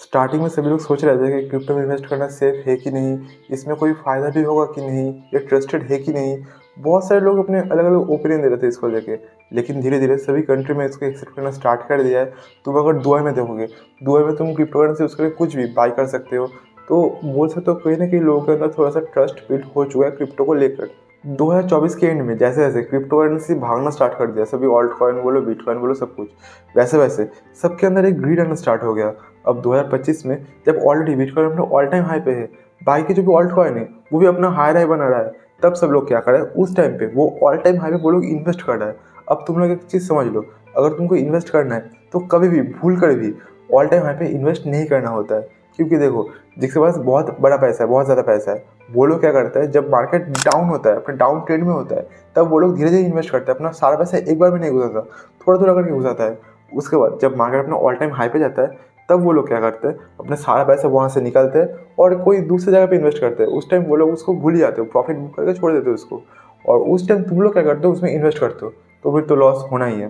Starting में सभी लोग सोच रहे थे कि क्रिप्टो में इन्वेस्ट करना सेफ है कि नहीं, इसमें कोई फ़ायदा भी होगा कि नहीं, ये ट्रस्टेड है कि नहीं। बहुत सारे लोग अपने अलग अलग ओपिनियन दे रहे थे इसको लेके। लेकिन धीरे धीरे सभी कंट्री में इसको एक्सेप्ट करना स्टार्ट कर दिया है। तुम अगर दुबई में देखोगे, दुबई में तुम क्रिप्टो करेंसी उसके लिए कुछ भी बाई कर सकते हो। तो बोल सकते हो कहीं ना कहीं लोगों के अंदर थोड़ा सा ट्रस्ट बिल्ड हो चुका है क्रिप्टो को लेकर। 2024 के एंड में जैसे जैसे क्रिप्टो करेंसी भागना स्टार्ट कर दिया, सभी ऑल्ट कॉइन बोलो, बिटकॉइन बोलो, सब कुछ वैसे वैसे सबके अंदर एक ग्रीड आना स्टार्ट हो गया। अब 2025 में जब ऑलरेडी बिटकॉइन अपने ऑल टाइम हाई पे है, बाकी जो भी ऑल्ट कॉइन है वो भी अपना हाई हाई बना रहा है, तब सब लोग क्या कर रहे हैं, उस टाइम पे वो ऑल टाइम हाई पे वो लोग इन्वेस्ट कर रहा है। अब तुम लोग एक चीज़ समझ लो, अगर तुमको इन्वेस्ट करना है तो कभी भी भूल कर भी ऑल टाइम हाई पे इन्वेस्ट नहीं करना होता है। क्योंकि देखो, जिसके पास बहुत बड़ा पैसा है, बहुत ज़्यादा पैसा है, वो लोग क्या करता है, जब मार्केट डाउन होता है, अपने डाउन ट्रेंड में होता है, तब वो लोग धीरे धीरे इन्वेस्ट करते हैं। अपना सारा पैसा एक बार में नहीं घुसाता, थोड़ा थोड़ा करके घुसाता है। उसके बाद जब मार्केट अपना ऑल टाइम हाई पे जाता है, तब वो लोग क्या करते हैं, अपना सारा पैसा वहाँ से निकालते हैं और कोई दूसरी जगह पे इन्वेस्ट करते हैं। उस टाइम वो लोग उसको भूल ही जाते हो, प्रॉफिट बुक करके छोड़ देते हो उसको। और उस टाइम तुम लोग क्या करते हो, उसमें इन्वेस्ट करते हो, तो फिर तो लॉस होना ही है।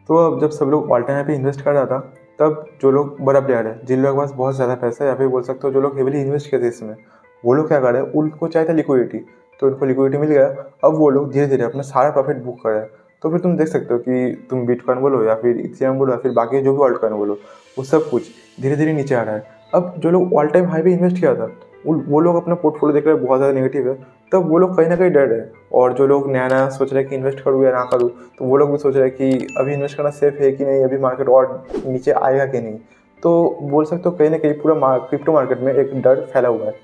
तो अब जब सब लोग ऑल टाइम पे इन्वेस्ट कर रहा था, तब जो लोग बड़ा प्लेयर है, जिन लोगों के पास बहुत ज़्यादा पैसा है, या फिर बोल सकते हो जो लोग हेवली इन्वेस्ट किए थे इसमें, वो लोग क्या कर रहे हैं, उनको चाहिए था लिक्विडिटी, तो उनको लिक्विडिटी मिल गया। अब वो लोग धीरे धीरे अपना सारा प्रॉफिट बुक कर रहे हैं। तो फिर तुम देख सकते हो कि तुम बिटकॉइन बोलो या फिर इथेरियम बोलो या फिर बाकी जो भी ऑल्ट कॉइन बोलो, वो सब कुछ धीरे धीरे नीचे आ रहा है। अब जो लोग ऑल टाइम हाई पे इन्वेस्ट किया था, वो लोग अपना पोर्टफोलियो देख रहे हैं बहुत ज़्यादा नेगेटिव है, तब वो लोग कहीं ना कहीं डर रहे हैं। और जो लोग नया नया सोच रहे हैं कि इन्वेस्ट करूँ या ना करूँ, तो वो लोग भी सोच रहे हैं कि अभी इन्वेस्ट करना सेफ है कि नहीं, अभी मार्केट और नीचे आएगा कि नहीं। तो बोल सकते हो कहीं ना कहीं पूरा क्रिप्टो मार्केट में एक डर फैला हुआ है।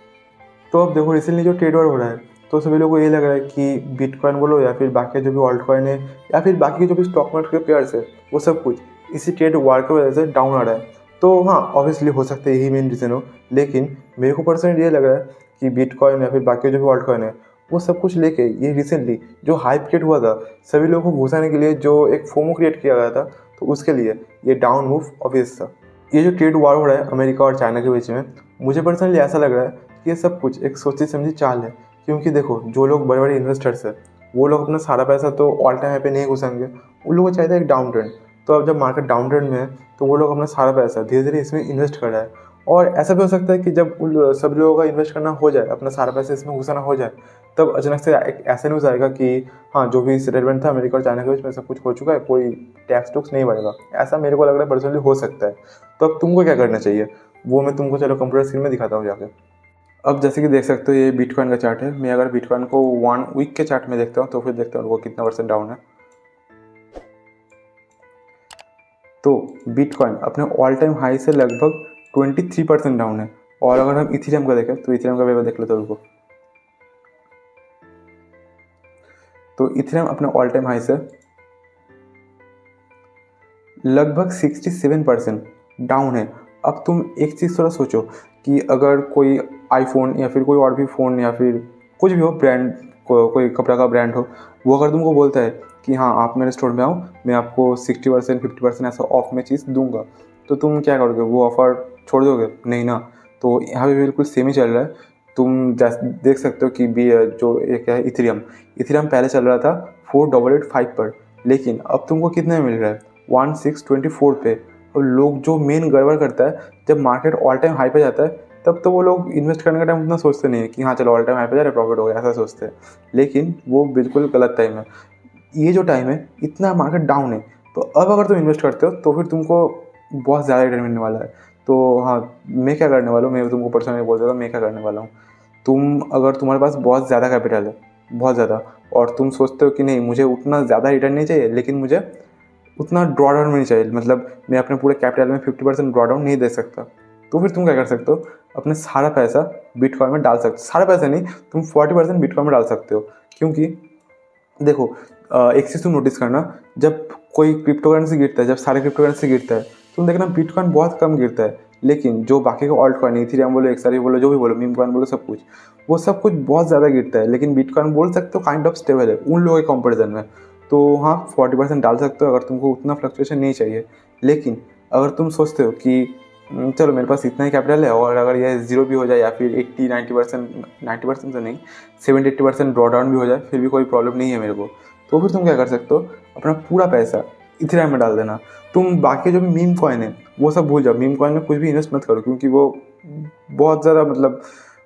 तो अब देखो, रिसेंटली जो ट्रेड वॉर हो रहा है, तो सभी लोगों को ये लग रहा है कि बिटकॉइन बोलो या फिर बाकी जो भी ऑल्ट कॉइन है या फिर बाकी जो भी स्टॉक मार्केट के पेयर्स है, वो सब कुछ इसी ट्रेड वॉर की वजह से डाउन आ रहा है। तो हाँ, ऑब्वियसली हो सकता है यही मेन रीज़न हो, लेकिन मेरे को पर्सनली ये लग रहा है कि बिटकॉइन या फिर बाकी जो भी ऑल्ट कॉइन है, वो सब कुछ लेके ये रिसेंटली जो हाइप क्रिएट हुआ था, सभी लोगों को घुसाने के लिए जो एक फोमो क्रिएट किया गया था, तो उसके लिए ये डाउन मूव ऑब्वियस था। ये जो ट्रेड वॉर हो रहा है अमेरिका और चाइना के बीच में, मुझे पर्सनली ऐसा लग रहा है कि ये सब कुछ एक सोची समझी चाल है। क्योंकि देखो, जो लोग बड़े बड़े इन्वेस्टर्स हैं, वो लोग अपना सारा पैसा तो ऑल टाइम हाई पे नहीं घुसाएंगे, उन लोगों को चाहिए था एक डाउन ट्रेंड। तो अब जब मार्केट डाउन ट्रेंड में है, तो वो लोग अपना सारा पैसा धीरे धीरे इसमें इन्वेस्ट कर रहा है। और ऐसा भी हो सकता है कि जब सब लोगों का इन्वेस्ट करना हो जाए, अपना सारा पैसा इसमें घुसाना हो जाए, तब अचानक से एक ऐसा न्यूज़ आएगा कि हाँ, जो भी सेटलमेंट था अमेरिका और चाइना के बीच में, सब कुछ हो चुका है, कोई टैक्स टूक्स नहीं बढ़ेगा। ऐसा मेरे को लग रहा है पर्सनली हो सकता है। तो अब तुमको क्या करना चाहिए, वो मैं तुमको चलो कंप्यूटर स्क्रीन में दिखाता हूँ जाके। अब जैसे कि देख सकते हो, ये बिटकॉइन का चार्ट है। मैं अगर बिटकॉइन को 1 वीक के चार्ट में देखता हूँ, तो फिर देखता हूँ वो कितना परसेंट डाउन है। तो बिटकॉइन अपने ऑल टाइम हाई से लगभग 23% डाउन है। और अगर हम इथेरियम का देखें, तो इथेरियम का वेवर देख लेते हैं उनको। तो इथेरियम अपने ऑल टाइम हाई से लगभग 67% डाउन है। अब तुम एक चीज़ थोड़ा सोचो कि अगर कोई आईफोन या फिर कोई और भी फ़ोन या फिर कुछ भी हो ब्रांड, कोई कपड़ा का ब्रांड हो, वो अगर तुमको बोलता है कि हाँ, आप मेरे स्टोर में आओ, मैं आपको 60% 50% ऐसा ऑफ में चीज़ दूंगा, तो तुम क्या करोगे, वो ऑफ़र छोड़ दोगे? नहीं ना। तो यहाँ पे बिल्कुल सेम ही चल रहा है। तुम देख सकते हो कि जो एक है इथेरियम, इथेरियम पहले चल रहा था 4885 पर, लेकिन अब तुमको कितने मिल रहा है, 1624 पे। और लोग जो मेन गड़बड़ करता है, जब मार्केट ऑल टाइम हाई पे जाता है, तब तो वो लोग इन्वेस्ट करने का टाइम उतना सोचते नहीं है कि हाँ चलो ऑल टाइम हाई पे जा रहा है, प्रॉफिट हो गया, ऐसा सोचते हैं। लेकिन वो बिल्कुल गलत टाइम है। ये जो टाइम है, इतना मार्केट डाउन है, तो अब अगर तुम इन्वेस्ट करते हो तो फिर तुमको बहुत ज़्यादा रिटर्न मिलने वाला है। तो हाँ, मैं क्या करने वाला हूँ, मैं तुमको पर्सनली बोल देता हूँ मैं क्या करने वाला हूँ। तुम अगर तुम्हारे पास बहुत ज़्यादा कैपिटल है, बहुत ज़्यादा, और तुम सोचते हो कि नहीं, मुझे उतना ज़्यादा रिटर्न नहीं चाहिए, लेकिन मुझे उतना ड्रॉ डाउन में नहीं चाहिए, मतलब मैं अपने पूरे कैपिटल में 50% ड्रॉ डाउन नहीं दे सकता, तो फिर तुम क्या कर सकते हो, अपने सारा पैसा बिटकॉइन में डाल सकते हो। सारा पैसा नहीं, तुम 40% बिटकॉइन में डाल सकते हो। क्योंकि देखो, एक चीज़ तुम नोटिस करना, जब कोई क्रिप्टो करेंसी गिरता है, जब सारे क्रिप्टो करेंसी गिरता है, तुम देखना बिटकॉइन बहुत कम गिरता है। लेकिन जो बाकी का ऑल्ट कॉइन, इथेरियम बोलो, एक्सआरपी बोलो, जो भी बोलो, मीम कॉइन बोलो, सब कुछ, वो सब कुछ बहुत ज़्यादा गिरता है। लेकिन बिटकॉइन बोल सकते हो काइंड ऑफ स्टेबल है उन लोगों के कंपेरिजन में। तो हाँ, 40% डाल सकते हो अगर तुमको उतना फ्लक्चुएशन नहीं चाहिए। लेकिन अगर तुम सोचते हो कि चलो मेरे पास इतना ही कैपिटल है, और अगर ये ज़ीरो भी हो जाए या फिर 90% तो नहीं, 70-80% ड्रॉ डाउन भी हो जाए, फिर भी कोई प्रॉब्लम नहीं है मेरे को, तो फिर तुम क्या कर सकते हो, अपना पूरा पैसा इथेरियम में डाल देना। तुम बाकी जो भी मीम कॉइन है वो सब भूल जाओ, मीम कॉइन में कुछ भी इन्वेस्ट मत करो, क्योंकि वो बहुत ज़्यादा मतलब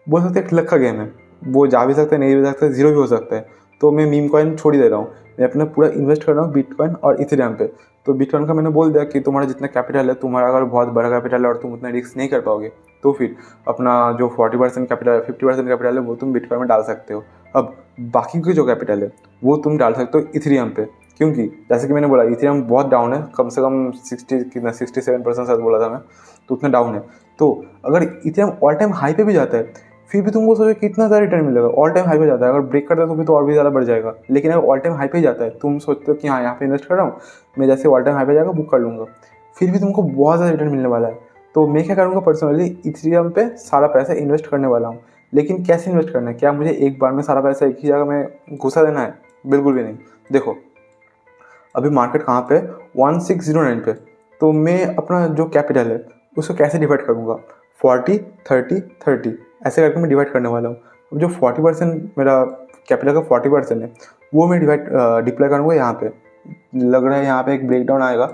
बोल सकते हैं एक लक का गेम है, वो जा भी सकता है, नहीं भी सकता है, जीरो भी हो सकता है। तो मैं मीम कॉइन छोड़ ही दे रहा हूँ, मैं अपना पूरा इन्वेस्ट कर रहा हूँ बिटकॉइन और इथेरियम पे। तो बिटकॉइन का मैंने बोल दिया कि तुम्हारा जितना कैपिटल है, तुम्हारा अगर बहुत बड़ा कैपिटल है और तुम उतना रिस्क नहीं कर पाओगे, तो फिर अपना जो 40% कैपिटल है, 50% कैपिटल है, वो तुम बिटकॉइन में डाल सकते हो। अब बाकी की जो कैपिटल है वो तुम डाल सकते हो इथेरियम पे, क्योंकि जैसे कि मैंने बोला इथेरियम बहुत डाउन है, कम से कम 67% शायद बोला था मैं, तो उतना डाउन है। तो अगर इथेरियम ऑल टाइम हाई पे भी जाता है, फिर भी तुमको सोचो कितना ज़्यादा रिटर्न मिलेगा। ऑल टाइम हाई पे जाता है, अगर ब्रेक करता है तो फिर तो और भी ज़्यादा बढ़ जाएगा, लेकिन अगर ऑल टाइम हाई पे जाता है, तुम सोचते हो कि हाँ यहाँ पे इन्वेस्ट कर रहा हूँ मैं, जैसे ऑल टाइम हाई पे जाएगा बुक कर लूँगा, फिर भी तुमको बहुत ज़्यादा रिटर्न मिलने वाला है। तो मैं क्या करूँगा, पर्सनली इथेरियम पे सारा पैसा इन्वेस्ट करने वाला हूँ। लेकिन कैसे इन्वेस्ट करना है, क्या मुझे एक बार में सारा पैसा एक ही जगह में घुसा देना है? बिल्कुल भी नहीं। देखो अभी मार्केट कहाँ पे, 1609 पे, तो मैं अपना जो कैपिटल है उसको कैसे डिवाइड करूँगा, 40 30 30 ऐसे करके मैं डिवाइड करने वाला हूँ। अब जो 40% मेरा कैपिटल का 40% है वो मैं डिप्लॉय करूँगा यहाँ पे। लग रहा है यहाँ पे एक ब्रेकडाउन आएगा,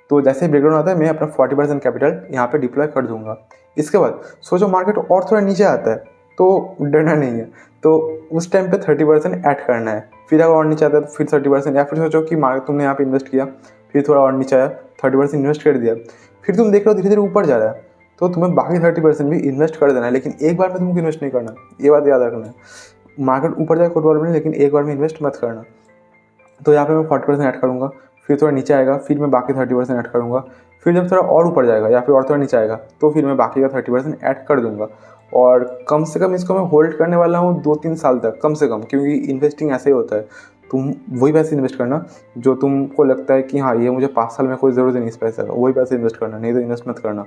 तो जैसे ही ब्रेकडाउन आता है मैं अपना 40% कैपिटल यहाँ पे डिप्लॉय कर दूंगा। इसके बाद सोचो मार्केट और थोड़ा नीचे आता है तो डरना नहीं है, तो उस टाइम पे 30% ऐड करना है। फिर अगर और नीचे आता है तो फिर 30%, या फिर सोचो कि मार्केट तुमने यहाँ पे इन्वेस्ट किया, फिर थोड़ा और नीचे आया, 30% इन्वेस्ट कर दिया, फिर तुम देख रहे हो धीरे धीरे ऊपर जा रहा है, तो तुम्हें बाकी 30% भी इन्वेस्ट कर देना है। लेकिन एक बार में तुमको इन्वेस्ट नहीं करना, ये बात याद रखना है। मार्केट ऊपर जाए कोई प्रॉब्लम नहीं, लेकिन एक बार में इन्वेस्ट मत करना। तो यहाँ पे मैं 40% ऐड करूँगा, फिर थोड़ा नीचे आएगा, फिर मैं बाकी 30% ऐड करूँगा, फिर जब थोड़ा और ऊपर जाएगा या फिर और थोड़ा नीचे आएगा तो फिर मैं बाकी का 30% ऐड कर दूँगा। और कम से कम इसको मैं होल्ड करने वाला हूँ 2-3 साल तक कम से कम, क्योंकि इन्वेस्टिंग ऐसे ही होता है। तुम वही पैसे इन्वेस्ट करना जो तुमको लगता है कि हाँ ये मुझे 5 साल में कोई ज़रूरत नहीं इस पैसे का, वही पैसे इन्वेस्ट करना, नहीं तो इन्वेस्ट मत करना,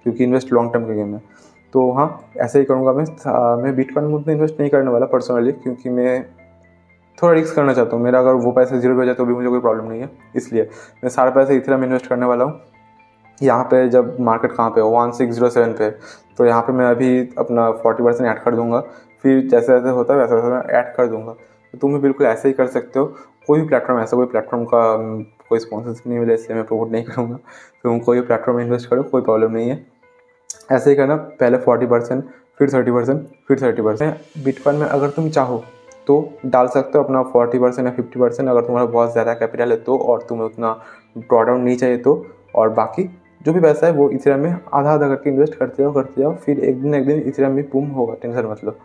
क्योंकि इन्वेस्ट लॉन्ग टर्म का गेम है। तो हाँ ऐसे ही करूँगा मैं बिटकॉइन में उतना इन्वेस्ट नहीं करने वाला पर्सनली, क्योंकि मैं थोड़ा रिस्क करना चाहता हूँ। मेरा अगर वो पैसे जीरो पे हो जाए तो भी मुझे कोई प्रॉब्लम नहीं है, इसलिए मैं सारा पैसा इथेरियम में इन्वेस्ट करने वाला हूँ। यहाँ पे जब मार्केट कहाँ पे हो, 1607 पे, तो यहाँ पे मैं अभी अपना 40% ऐड कर दूँगा, फिर जैसे जैसे होता है वैसे वैसे मैं ऐड कर दूँगा। तो तुम भी बिल्कुल ऐसे ही कर सकते हो। कोई भी प्लेटफॉर्म, ऐसा कोई प्लेटफॉर्म का कोई स्पॉन्सरशिप नहीं मिला इसलिए मैं प्रमोट नहीं करूँगा। तुम कोई भी प्लेटफॉर्म में इन्वेस्ट करो, कोई प्रॉब्लम नहीं है। ऐसे ही करना, पहले 40%, फिर 30%, फिर 30%। बिटकॉइन में अगर तुम चाहो तो डाल सकते हो अपना 40% या 50%, अगर तुम्हारा बहुत ज़्यादा कैपिटल है तो, और तुम्हें उतना ड्रॉडाउन नहीं चाहिए तो। और बाकी जो भी पैसा है वो इथेरियम में आधा आधा करके इन्वेस्ट करते जाओ, फिर एक दिन इथेरियम भी बूम होगा, टेंशन मत लो।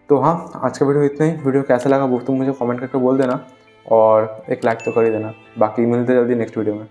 तो हाँ आज का वीडियो इतना ही। वीडियो कैसा लगा वो तुम मुझे कमेंट करके बोल देना, और एक लाइक तो कर ही देना। बाकी मिलते जल्दी नेक्स्ट वीडियो में।